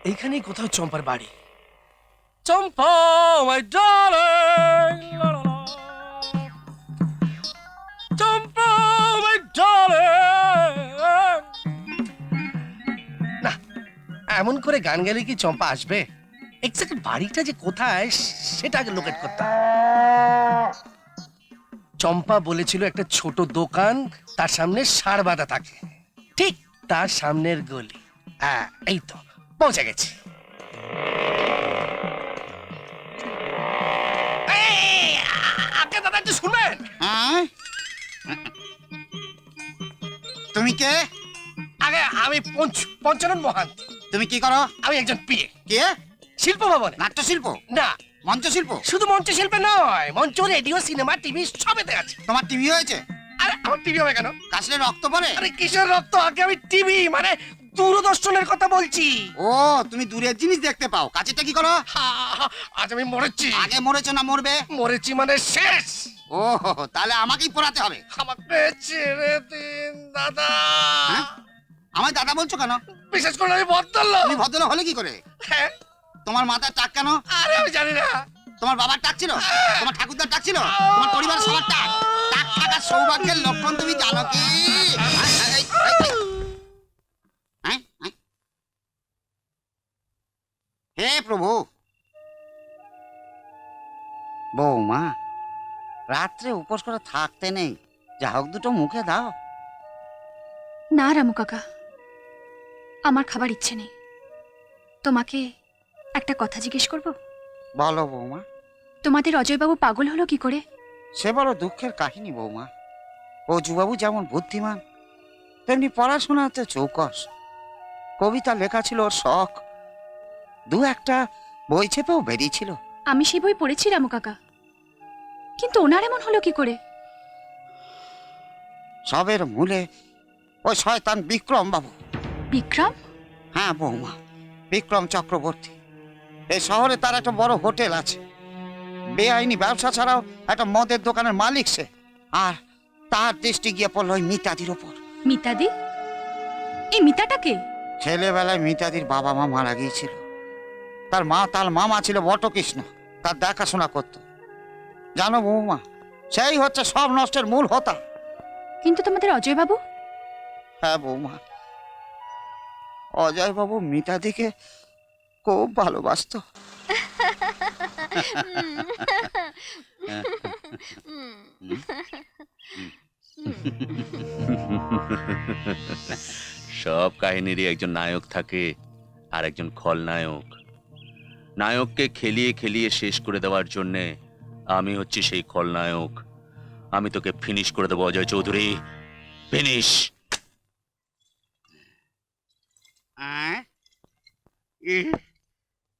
এইখানেই কোথাও চম্পার বাড়ি। Champa my darling, Champa my darling. না, এমন করে গান গেলে কি চম্পা আসবে? এক্স্যাক্ট বাড়িটা যে কোথায় সেটা আগে লোকেট করতে হবে। চম্পা বলেছিল একটা ছোট দোকান, তার সামনে ষাঁড় বাঁধা থাকে, ঠিক তার সামনের গলি। হ্যাঁ, এই তো পৌঁছে গেছি। আগে দাদা একটু শুনবেন। তুমি কে? আগে আমি পঞ্চানন মহান্ত। তুমি কি করো? আমি একজন পিএ। কে? শিল্প ভবনে। নাট্য শিল্প? না, মঞ্চ শিল্প? শুধু মঞ্চ শিল্পে নয়, মঞ্চ, রেডিও, সিনেমা, টিভি সবেতে আছে। তোমার টিভি হয়েছে? আরে আমার টিভি হবে কেন? কাশলে রক্ত পড়ে? আরে কিসের রক্ত? আগে আমি টিভি মানে দূরদর্শনের কথা বলছি। ও, তুমি দূরের জিনিস দেখতে পাও, কাছেটা কি করো? আজ আমি মরেছি। আগে মরেছো না মরবে? মরেছি মানে শেষ। ও, তাহলে আমাকেই পোড়াতে হবে। আমাকে ছেড়ে দিন দাদা। হ্যাঁ? আমায় দাদা বলছো কেন? বিশেষ করে আমি ভদ্রলোক। তুমি ভদ্রলোক হলে কি করে? হ্যাঁ? তোমার মাথার টাক কেন? আরে আমি জানি না। তোমার বাবার টাক ছিল? তোমার ঠাকুরদার টাক ছিল? তোমার পরিবারের সবার টাক? টাক থাকার সৌভাগ্যের লক্ষণ তুমি জানো কি? হে প্রভু! বৌমা, রাত্রে উপোস করে থাকতে নেই, যা হোক দুটো মুখে দাও। না রামু কাকা, আমার খাবার ইচ্ছে নেই। তোমাকে একটা কথা জিজ্ঞেস করব? বলো বৌমা। তোমাদের অজয়বাবু পাগল হলো কি করে? সে বড় দুঃখের কাহিনী বৌমা। ও যুবাবু যেমন বুদ্ধিমান, তেমনি পড়াশোনাতে চৌকস। কবিতা লেখা ছিল ওর শখ, দু একটা বই চেপেও বেরিয়েছিল। আমি সেই বই পড়েছি রামু কাকা, কিন্তু ওনার এমন হলো কি করে? সবের মূলে ওই শয়তান বিক্রম বাবু। বিক্রম? হ্যাঁ বৌমা, বিক্রম চক্রবর্তী। এই শহরে তার একটা বড় হোটেল আছে, বেআইনি ব্যবসা ছাড়াও একটা মদের দোকানের মালিক সে। আর তার দৃষ্টি গিয়ে পড়লো ওই মিতাদির ওপর। মিতাদি? এই মিতাটাকে? ছেলেবেলায় মিতাদির বাবা মা মারা গিয়েছিল। তার মামা ছিল বটকৃষ্ণ, তার দেখাশোনা করত। জানো বৌমা, সেই হচ্ছে সব নষ্টের মূল হোতা। কিন্তু তোমাদের অজয়বাবু? হ্যাঁ বৌমা, অজয় বাবু মিতাদিকে খুব ভালোবাসতো। সব কাহিনীরই একজন নায়ক থাকে আর একজন খলনায়ক। নায়ককে খেলিয়ে খেলিয়ে শেষ করে দেওয়ার জন্যে আমি হচ্ছি সেই খলনায়ক। আমি তোকে ফিনিশ করে দেবো অজয় চৌধুরী, ফিনিশ।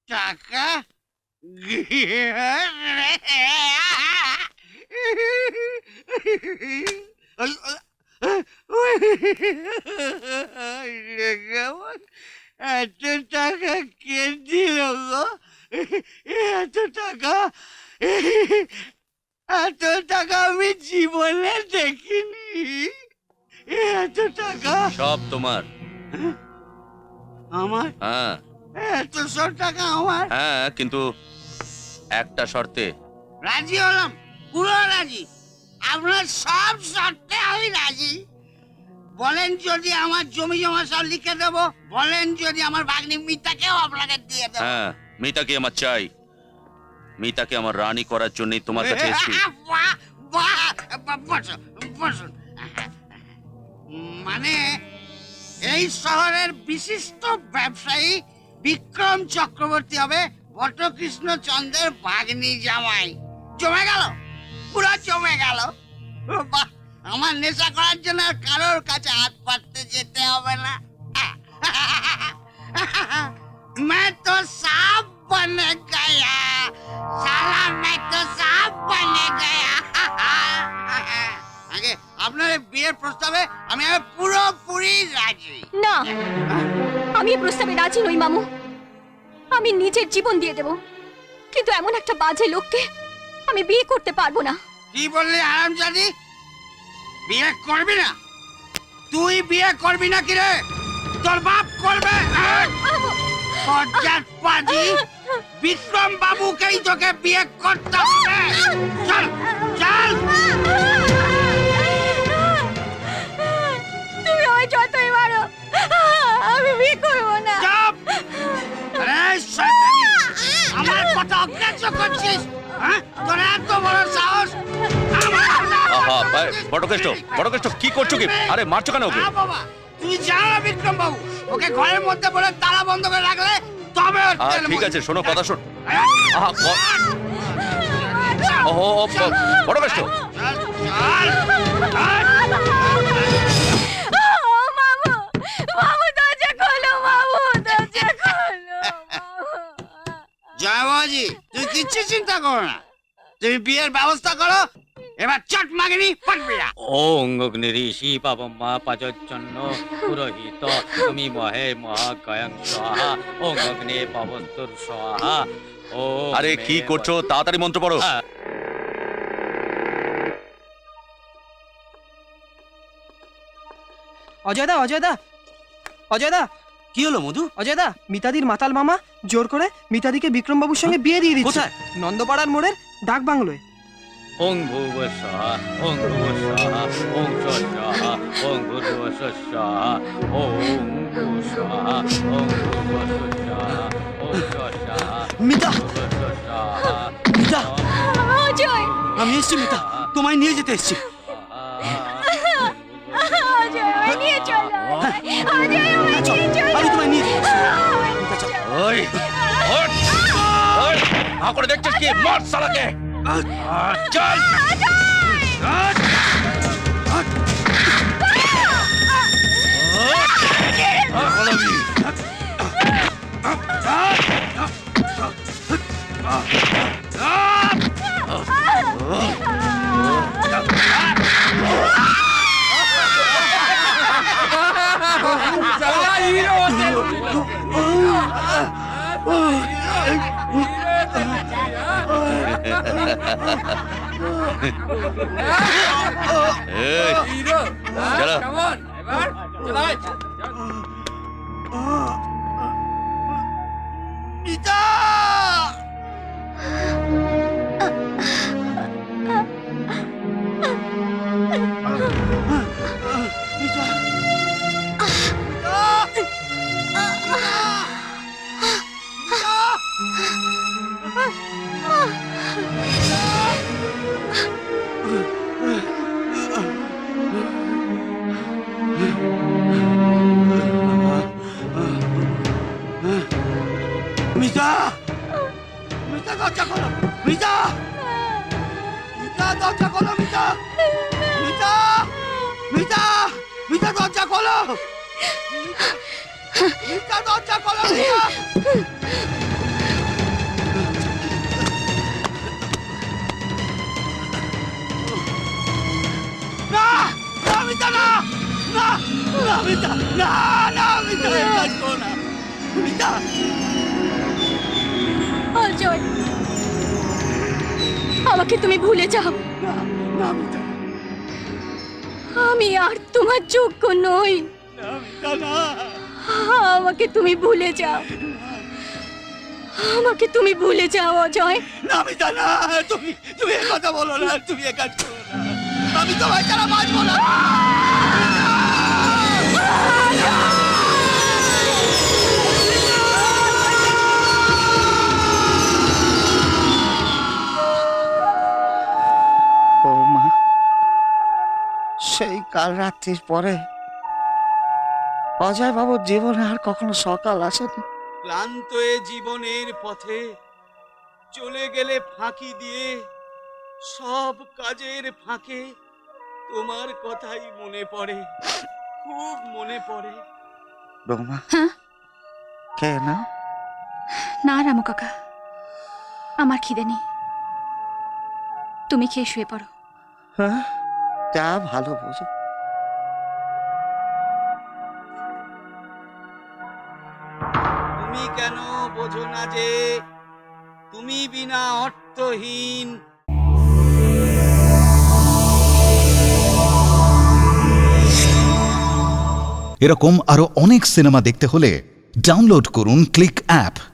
টাকা এত টাকা কে দিল গো? এত টাকা, এত টাকা আমি জীবনে দেখিনি। এত টাকা সব তোমার। আমার? হ্যাঁ এত সব টাকা আমার? হ্যাঁ, কিন্তু একটা শর্তে। রাজি হলাম, পুরো রাজি। আপনার সব শর্তে আমি রাজি। বলেন যদি আমার জমি জমা সব লিখে দেব, বলেন যদি আমার ভাগ্নি মিতাকেও আপনাকে দিয়ে দেব। হ্যাঁ, মিতাকে আমার চাই। মিতাকে আমার রানী করার জন্যই তোমার কাছে এসেছি। বাহ, বাহ, বসুন, বসুন। মানে এই শহরের বিশিষ্ট ব্যবসায়ী বিক্রম চক্রবর্তী হবে বটকৃষ্ণ চন্দ্রের ভাগ্নি জামাই। জমে গেল, পুরো জমে গেল। বাহ, আমার নেশা করার জন্য আর কারোর কাছে হাত পাততে যেতে হবে না। मैं तो सांप बन गया, साला मैं तो सांप बन गया। আগে আপনার এই বিয়ের প্রস্তাবে আমি পুরোপুরি রাজি। না, আমি এই প্রস্তাবে রাজি নই মামু। আমি নিজের জীবন দিয়ে দেব, কিন্তু এমন একটা বাজে লোককে আমি বিয়ে করতে পারবো না। কি বললি আরামজাদি? বিয়ে করবি না? তুই বিয়ে করবি না কি রে? তোর বাপ করবে? বজ্জাত পাজি, বিক্রম বাবুকেই তোকে বিয়ে করতে হবে। চল চল। তুমি ওই যতই মারো, আমি বিয়ে করবো না। চুপ! আরে শয়তানি! আমার কথা অগ্রাহ্য করছিস? হ্যাঁ? তোর এত বড় সাহস! আমার কথা আহা অগ্রাহ্য করছিস? বড়কেষ্ট কি করছো কি? আরে মারছো কেন ওকে? না বাবা, তুই জানো না বিক্রম বাবু, ওকে ঘরের মধ্যে বলে তালা বন্ধ করে রাখলে তবে ওর তেল ঠিক আছে, মজবে। শোনো কথা শোন। আরে, আহা বড়কেষ্ট, চল, চল, চল। মামু, মামু দরজা খোলো, মামু দরজা খোলো। জয় বাবাজি, তুই কিচ্ছু চিন্তা করো না, তুমি বিয়ের ব্যবস্থা করো। এবার চট মাগিনি পাটবিয়া। ওং অগ্নিঋষি পাবম্মা পাচচ্ছন্ন পুরোহিত তুমি মহে মহাকায়ং স্বাহা ওং অগ্নে পাবস্তুর স্বাহা। ও আরে কি করছো? তাড়াতাড়ি মন্ত্র পড়ো। অজয়দা, অজয়দা, অজয়দা, কি হলো মধু? অজয়দা, মিতাদির মাতাল মামা জোর করে মিতাদিকে বিক্রমবাবুর সঙ্গে বিয়ে দিয়ে দিচ্ছে। কোথায়? নন্দপাড়ার মোড়ের ডাক বাংলোয়। ওং ভুব স্বাহা ওং ভুব স্বাহা ওং স্বাহা ওং ভূর্ভুব স্বাহা ওং ভূ স্বাহা ওং ভূর্ভুব স্বাহা ওং স্বাহা মিতা, স্বাহা মিতা, অজয়, আমি এসছি মিতা, তোমায় নিয়ে যেতে এসছি। অজয়, আমায় নিয়ে চলো। অজয়, আমায় চল, নিয়ে চলো। আমি তোমায় নিয়ে যেতে এসছি। আমায় মিতা, চল। ওই ওঠ! ওই হা করে দেখছিস কি? মার শালাকে! চল! এই, চলো। মিতা! মিতা! মিতা! মিতা, দরজা খোলো! মিতা! মিতা, দরজা খোলো, মিতা! মিতা! মিতা! মিতা, দরজা খোলো! মিতা, দরজা খোলো, মিতা! না! না, মিতা, না! না! না, মিতা! না! না, মিতা! এই কাজ করো না! মিতা! অজয়, আমাকে তুমি ভুলে যাও। না! না, মিতা! আমি আর তোমার যোগ্য নই। না, মিতা, না! আমাকে তুমি ভুলে যাও। আমাকে তুমি ভুলে যাও অজয়। না, মিতা, না! তুমি এ কথা বলো না, তুমি এ কাজ করো না! আমি তোমায় ছাড়া বাঁচবো না! ও মা, সেই কাল রাত্রির পরে অজয় বাবুর জীবনে আর কখনো সকাল আসেনি। ক্লান্ত এ জীবনের পথে চলে গেলে ফাঁকি দিয়ে, সব কাজের ফাঁকে তোমার কথাই মনে পড়ে, খুব মনে পড়ে। বৌমা, হ্যাঁ? কে না? না রামু কাকা, আমার খিদে নেই। তুমি খেয়ে শুয়ে পড়ো। হ্যাঁ, যা ভালো বোঝো। তুমি কেন বোঝো না যে তুমি বিনা অর্থহীন? এরকম আরো অনেক সিনেমা দেখতে হলে ডাউনলোড করুন ক্লিক অ্যাপ।